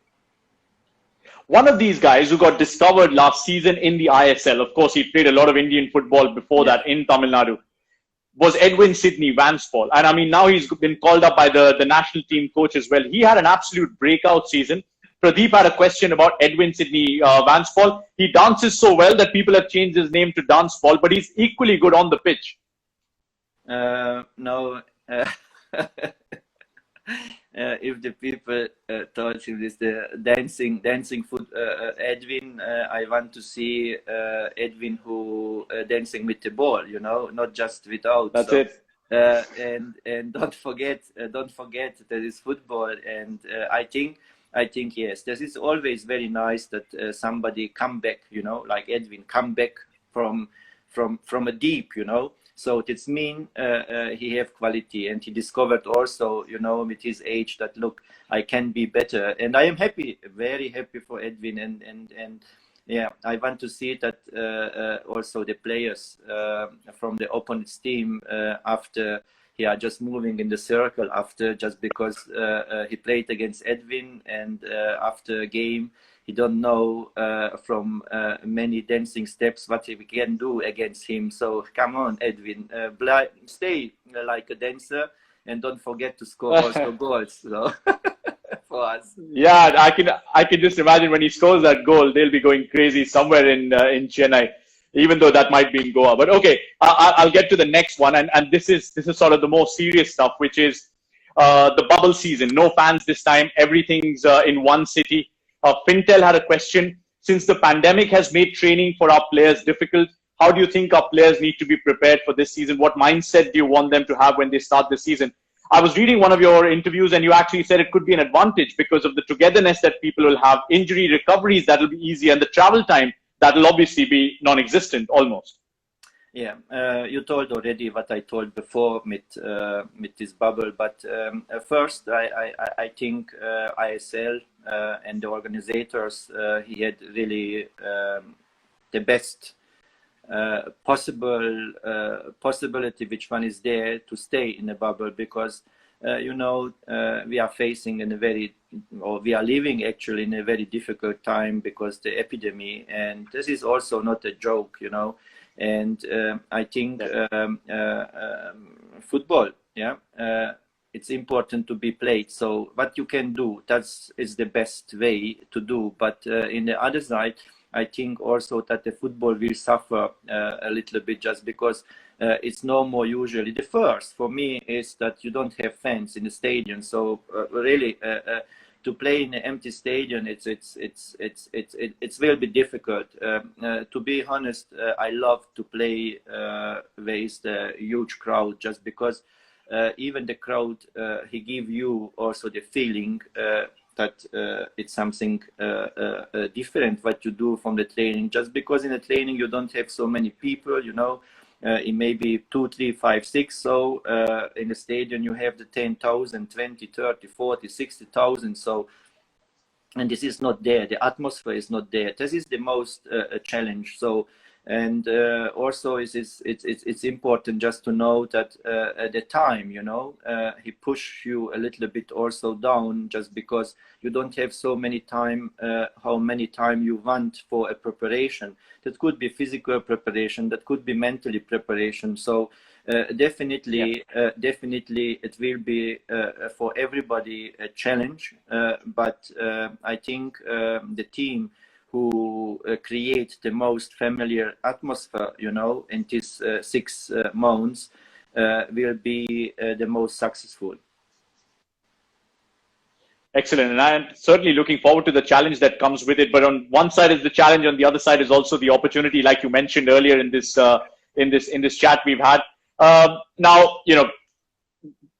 One of these guys who got discovered last season in the ISL, of course, he played a lot of Indian football before that in Tamil Nadu, was Edwin Sidney Vanspaul. And I mean, now he's been called up by the national team coach as well. He had an absolute breakout season. Pradeep had a question about Edwin Sidney Vanspaul. He dances so well that people have changed his name to Danceball, but he's equally good on the pitch. No. If the people thought him is the dancing foot Edwin, I want to see Edwin who dancing with the ball, not just without. That's it. And don't forget that is football, and I think yes, this is always very nice that somebody come back, like Edwin come back from a deep, So it means he have quality, and he discovered also, with his age that, look, I can be better. And I am happy, very happy for Edwin. And yeah, I want to see that also the players from the opponent's team after just moving in the circle after, just because he played against Edwin, and after a game, he don't know from many dancing steps what we can do against him. So come on, Edwin, stay like a dancer, and don't forget to score also goals. So for us. Yeah, I can just imagine when he scores that goal, they'll be going crazy somewhere in Chennai, even though that might be in Goa. But okay, I'll get to the next one, and this is sort of the more serious stuff, which is the bubble season. No fans this time. Everything's in one city. Fintel had a question. Since the pandemic has made training for our players difficult, how do you think our players need to be prepared for this season? What mindset do you want them to have when they start the season? I was reading one of your interviews, and you actually said it could be an advantage because of the togetherness that people will have, injury recoveries that will be easy, and the travel time that will obviously be non-existent almost. Yeah, you told already what I told before with this bubble, but first I think ISL and the organizers he had really the best possibility which one is there to stay in the bubble, because we are facing we are living actually in a very difficult time because the epidemic, and this is also not a joke, and I think football, it's important to be played. So what you can do, is the best way to do. But in the other side, I think also that the football will suffer a little bit, just because it's no more usually. The first for me is that you don't have fans in the stadium. So really, to play in an empty stadium, it's will be difficult. To be honest, I love to play with the huge crowd, just because even the crowd he give you also the feeling that it's something different what you do from the training, just because in the training you don't have so many people, it may be 2, 3, 5, 6. So in the stadium you have the 10,000, 20, 30, 40, 60,000. So, and this is not there. The atmosphere is not there. This is the most challenge. So And also it's important just to know that at the time, you know, he push you a little bit also down, just because you don't have so many time, how many time you want for a preparation. That could be physical preparation, that could be mentally preparation. So definitely it will be for everybody a challenge, but I think the team who create the most familiar atmosphere, you know, in these 6 months will be the most successful. Excellent, and I'm certainly looking forward to the challenge that comes with it. But on one side is the challenge, on the other side is also the opportunity, like you mentioned earlier in this chat we've had. Now, you know,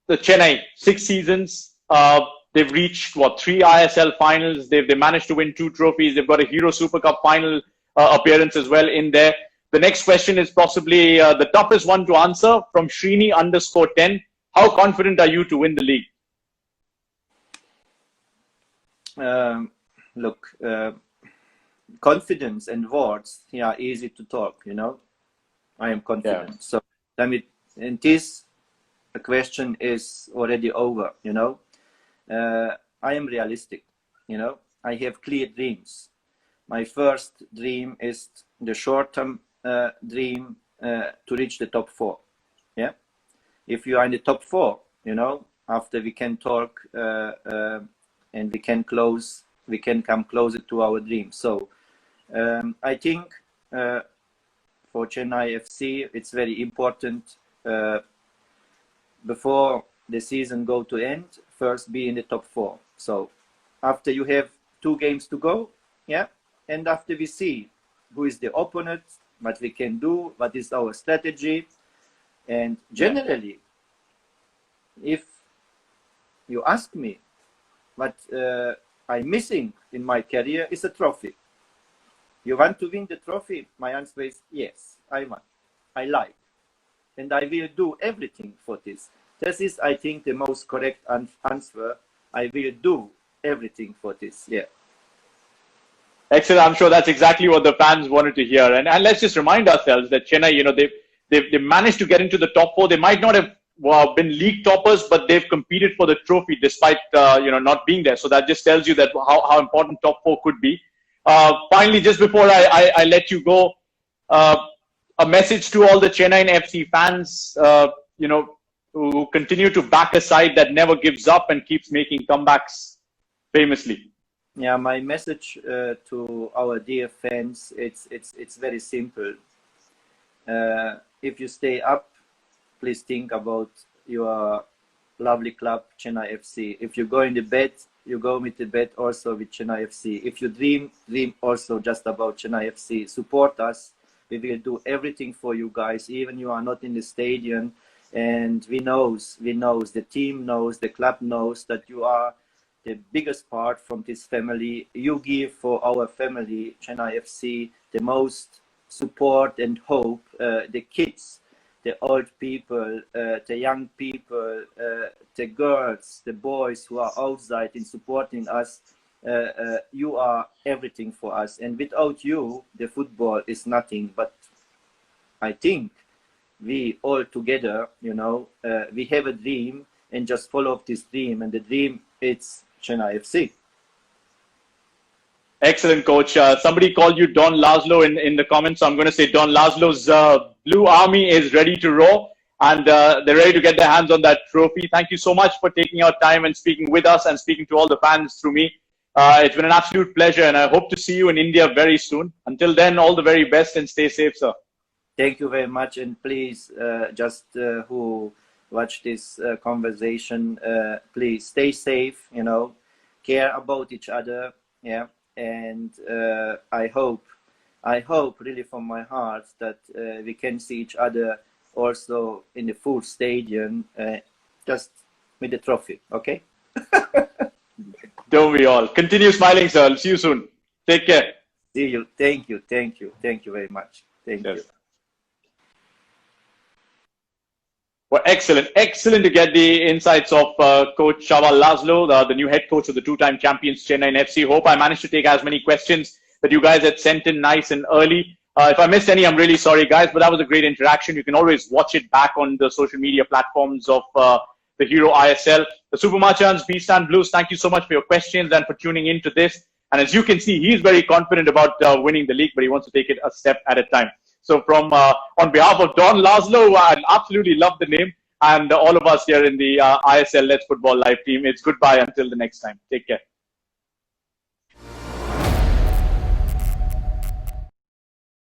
the Chennai 6 seasons. They've reached 3 ISL finals. They managed to win 2 trophies. They've got a Hero Super Cup final appearance as well in there. The next question is possibly the toughest one to answer, from Srini_10. How confident are you to win the league? Look, confidence and words, yeah, easy to talk, you know. I am confident. Yeah. So, I mean, and this question is already over, you know. I am realistic, you know. I have clear dreams. My first dream is the short-term dream to reach the top 4. Yeah. If you are in the top 4, you know, after we can talk and we can come closer to our dream. So I think for Chennai FC, it's very important before the season go to end, first be in the top 4. So after you have 2 games to go, yeah, and after we see who is the opponent, what we can do, what is our strategy, and generally, if you ask me what I'm missing in my career, is a trophy. You want to win the trophy? My answer is yes, I want. I like, and I will do everything for this. This is, I think, the most correct answer. I will do everything for this. Yeah. Excellent. I'm sure that's exactly what the fans wanted to hear. And let's just remind ourselves that Chennai, you know, they managed to get into the top 4. They might not have been league toppers, but they've competed for the trophy despite you know, not being there. So that just tells you that how important top 4 could be. Finally, just before I let you go, a message to all the Chennaiyin FC fans, you know, who continue to back a side that never gives up and keeps making comebacks famously. Yeah, my message to our dear fans, it's very simple. If you stay up, please think about your lovely club, Chennai FC. If you go in the bed, you go with the bed also with Chennai FC. If you dream also just about Chennai FC. Support us. We will do everything for you guys, even you are not in the stadium. And we knows, the team knows, the club knows that you are the biggest part from this family. You give for our family, Chennai FC, the most support and hope. The kids, the old people, the young people, the girls, the boys who are outside in supporting us. You are everything for us. And without you, the football is nothing. But I think we all together, you know, we have a dream, and just follow this dream. And the dream, it's Chennai FC. Excellent, coach. Somebody called you Don Laszlo in the comments. So I'm going to say Don Laszlo's Blue Army is ready to roar, and they're ready to get their hands on that trophy. Thank you so much for taking our time and speaking with us and speaking to all the fans through me. It's been an absolute pleasure, and I hope to see you in India very soon. Until then, all the very best and stay safe, sir. Thank you very much, and please, who watch this conversation, please stay safe, you know, care about each other, yeah, and I hope really from my heart that we can see each other also in the full stadium, just with the trophy, okay? Don't we all? Continue smiling, sir. I'll see you soon. Take care. See you. Thank you very much. Thank you. Well, excellent to get the insights of Coach Csaba Laszlo, the new head coach of the 2-time champions Chennaiyin FC. Hope I managed to take as many questions that you guys had sent in nice and early. If I missed any, I'm really sorry, guys, but that was a great interaction. You can always watch it back on the social media platforms of the Hero ISL. The Super Machans, Beast and Blues, thank you so much for your questions and for tuning into this. And as you can see, he's very confident about winning the league, but he wants to take it a step at a time. So from on behalf of Don Laszlo, I absolutely love the name, and all of us here in the ISL Let's Football Live team, it's goodbye until the next time. Take care.